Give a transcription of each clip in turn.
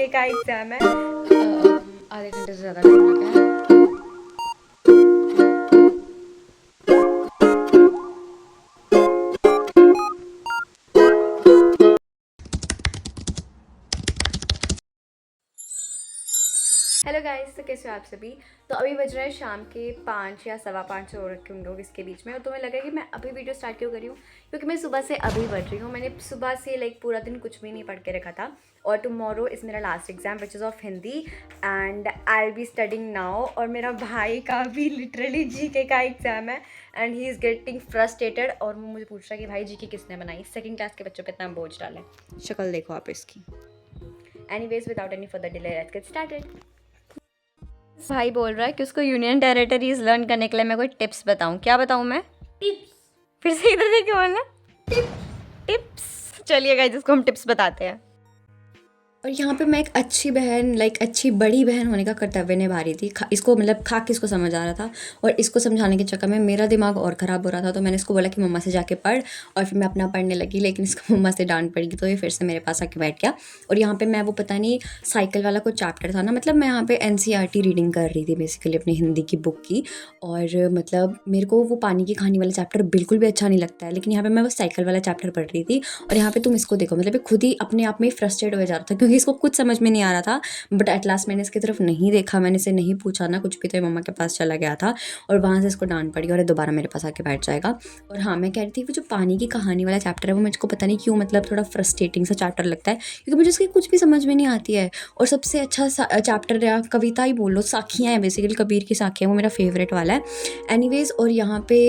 GK का exam है। आधे घंटे से ज़्यादा टाइम लगा है। हेलो गाइस, तो कैसे हो आप सभी। तो अभी बज रहा है शाम के 5 या 5:15 हो रखे होंगे इसके बीच में। और तुम्हें लगा कि मैं अभी वीडियो स्टार्ट क्यों कर रही हूँ, क्योंकि मैं सुबह से अभी पढ़ रही हूँ। मैंने सुबह से पूरा दिन कुछ भी नहीं पढ़ के रखा था। और टुमारो इज़ मेरा last exam which is of Hindi and I will be studying now. और मेरा भाई का भी लिटरली जीके का एग्ज़ाम है and he is getting frustrated. और वो मुझे पूछ रहा है कि भाई जीके किसने बनाई, सेकेंड क्लास के बच्चों पे इतना बोझ डाला है। शक्ल देखो आप इसकी। Anyways, without any further delay let's get started. भाई बोल रहा है कि उसको यूनियन टेरिटरीज लर्न करने के लिए मैं कोई टिप्स बताऊं। क्या बताऊं मैं? टिप्स। फिर से इधर देख के बोलना। Tips tips. चलिए गाइस, इसको हम टिप्स बताते हैं। और यहाँ पे मैं एक अच्छी बहन अच्छी बड़ी बहन होने का कर्तव्य निभा रही थी। इसको खा के इसको समझ आ रहा था और इसको समझाने के चक्कर में मेरा दिमाग और ख़राब हो रहा था। तो मैंने इसको बोला कि मम्मा से जाके पढ़, और फिर मैं अपना पढ़ने लगी। लेकिन इसको मम्मा से डांट पड़ी तो ये फिर से मेरे पास आके बैठ गया। और यहाँ पे मैं वो पता नहीं साइकिल वाला कोई चैप्टर था ना, मैं यहाँ पे NCERT रीडिंग कर रही थी बेसिकली अपनी हिंदी की बुक की। और मेरे को वो पानी की कहानी वाला चैप्टर बिल्कुल भी अच्छा नहीं लगता है। लेकिन यहाँ पे मैं वो साइकिल वाला चैप्टर पढ़ रही थी। और यहाँ पे तुम इसको देखो, ये खुद ही अपने आप में फ्रस्ट्रेट हो जा रहा था क्योंकि इसको कुछ समझ में नहीं आ रहा था। बट एट लास्ट मैंने इसकी तरफ नहीं देखा, मैंने इसे नहीं पूछा ना कुछ भी, तो ये मम्मा के पास चला गया था और वहाँ से इसको डांट पड़ी और ये दोबारा मेरे पास आके बैठ जाएगा। और हाँ, मैं कह रही थी वो जो पानी की कहानी वाला चैप्टर है वो मुझको पता नहीं क्यों थोड़ा फ्रस्ट्रेटिंग सा चैप्टर लगता है, क्योंकि मुझे उसकी कुछ भी समझ में नहीं आती है। और सबसे अच्छा चैप्टर या कविता ही बोल लो, साखियाँ हैं बेसिकली, कबीर की साखियाँ, वो मेरा फेवरेट वाला है। एनीवेज, और यहाँ पे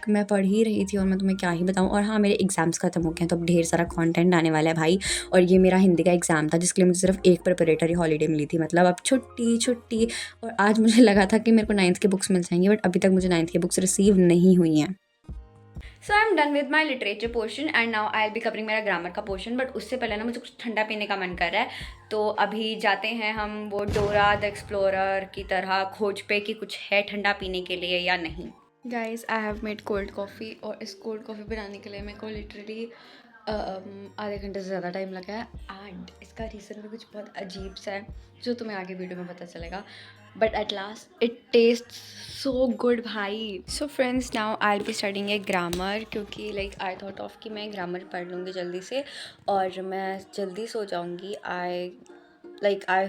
मैं पढ़ ही रही थी और मैं तुम्हें क्या ही बताऊँ। और हाँ, मेरे एग्जाम्स खत्म हो गए हैं तो अब ढेर सारा कंटेंट आने वाला है भाई। और ये मेरा हिंदी का एग्ज़ाम था जिसके लिए मुझे सिर्फ एक प्रिपरेटरी हॉलीडे मिली थी, अब छुट्टी। और आज मुझे लगा था कि मेरे को 9th की बुक्स मिल जाएंगी, बट अभी तक मुझे 9th की बुक्स रिसीव नहीं हुई हैं। So I am done with my literature portion and now I will be covering मेरा ग्रामर का पोर्शन। बट उससे पहले ना मुझे कुछ ठंडा पीने का मन कर रहा है, तो अभी जाते हैं हम वो डोरा द एक्सप्लोरर की तरह खोज पे कि कुछ है ठंडा पीने के लिए या नहीं। Guys, I have made cold coffee और इस कोल्ड कॉफ़ी बनाने के लिए मेरे को लिटरली आधे घंटे से ज़्यादा टाइम लगा है। एंड इसका रीज़न भी कुछ बहुत अजीब सा है जो तुम्हें आगे वीडियो में पता चलेगा। But at last it taste so good भाई। So friends, now I will be studying a grammar, क्योंकि आई थॉट ऑफ कि मैं ग्रामर पढ़ लूँगी जल्दी से और मैं जल्दी सो जाऊँगी। आई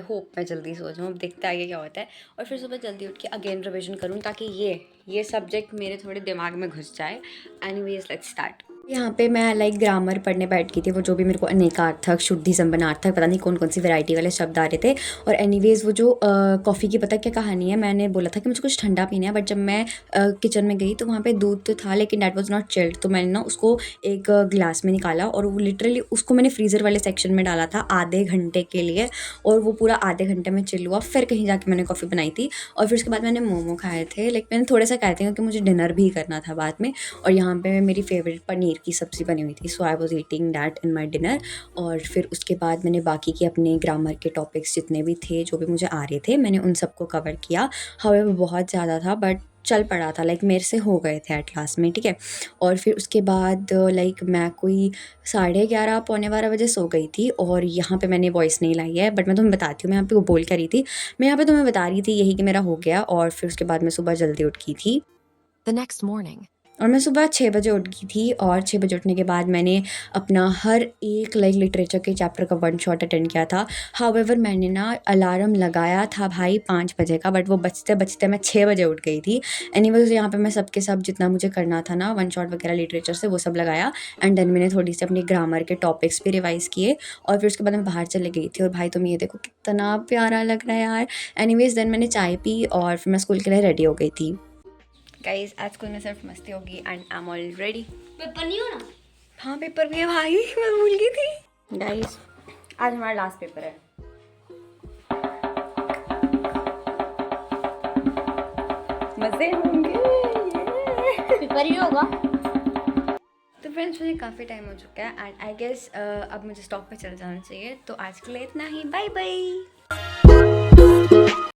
होप मैं जल्दी सो जाऊँ, अब देखते आगे क्या होता है। और फिर सुबह जल्दी उठ के अगेन रिविजन करूँ ताकि ये सब्जेक्ट मेरे थोड़े दिमाग में घुस जाए। Anyways, let's start. यहाँ पे मैं ग्रामर पढ़ने बैठ गई थी, वो जो भी मेरे को अनेकार्थक, शुद्धि, संबंधार्थक, पता नहीं कौन कौन सी वैरायटी वाले शब्द आ रहे थे। और एनीवेज, वो जो कॉफ़ी की पता क्या कहानी है, मैंने बोला था कि मुझे कुछ ठंडा पीना है, बट जब मैं किचन में गई तो वहाँ पे दूध तो था लेकिन डैट वाज नॉट चिल्ड। तो मैंने ना उसको एक गिलास में निकाला और वो लिटरली उसको मैंने फ्रीज़र वाले सेक्शन में डाला था आधे घंटे के लिए। और वो पूरा आधे घंटे में चिल हुआ। फिर कहीं जाके मैंने कॉफ़ी बनाई थी और फिर उसके बाद मैंने मोमो खाए थे। मैंने थोड़े सा खाए थे क्योंकि मुझे डिनर भी करना था बाद में। और यहाँ पे मेरी फेवरेट पनीर की सब्ज़ी बनी हुई थी, so I was eating that in my dinner. और फिर उसके बाद मैंने बाकी के अपने ग्रामर के टॉपिक्स जितने भी थे, जो भी मुझे आ रहे थे, मैंने उन सबको कवर किया। हाउएवर बहुत ज़्यादा था बट चल पड़ा था, मेरे से हो गए थे एट लास्ट में, ठीक है। और फिर उसके बाद मैं कोई 11:30 पौने 12 बजे सो गई थी। और यहाँ पे मैंने वॉइस नहीं लाई है बट मैं तुम्हें बताती हूँ मैं यहाँ पे वो बोल कर रही थी। मैं यहाँ पे तुम्हें बता रही थी यही कि मेरा हो गया। और फिर उसके बाद मैं सुबह जल्दी उठ गई थी The next morning. और मैं सुबह 6 बजे उठ गई थी। और 6 बजे उठने के बाद मैंने अपना हर एक लिटरेचर के चैप्टर का वन शॉट अटेंड किया था। हाउएवर, मैंने ना अलार्म लगाया था भाई 5 बजे का, बट वो बजते बजते मैं 6 बजे उठ गई थी। एनीवेज, यहाँ पे मैं सबके सब जितना मुझे करना था ना वन शॉट वगैरह लिटरेचर से, वो सब लगाया। एंड देन मैंने थोड़ी सी अपनी ग्रामर के टॉपिक्स भी रिवाइज़ किए। और फिर उसके बाद मैं बाहर चले गई थी। और भाई तुम ये देखो कितना प्यारा लग रहा है यार। एनीवेज, देन मैंने चाय पी और फिर मैं स्कूल के लिए रेडी हो गई थी। गाइस, आज स्कूल में सिर्फ मस्ती होगी and I am all ready. Paper नहीं हो ना? हाँ, पेपर भी है भाई, मैं भूल गई थी। गाइस, आज हमारा लास्ट पेपर है। मजे होंगे। पेपर ही होगा। तो फ्रेंड्स, मुझे काफ़ी टाइम हो चुका है एंड आई गेस अब मुझे स्टॉप पे चले जाना चाहिए। तो आज के लिए इतना ही, बाय बाय।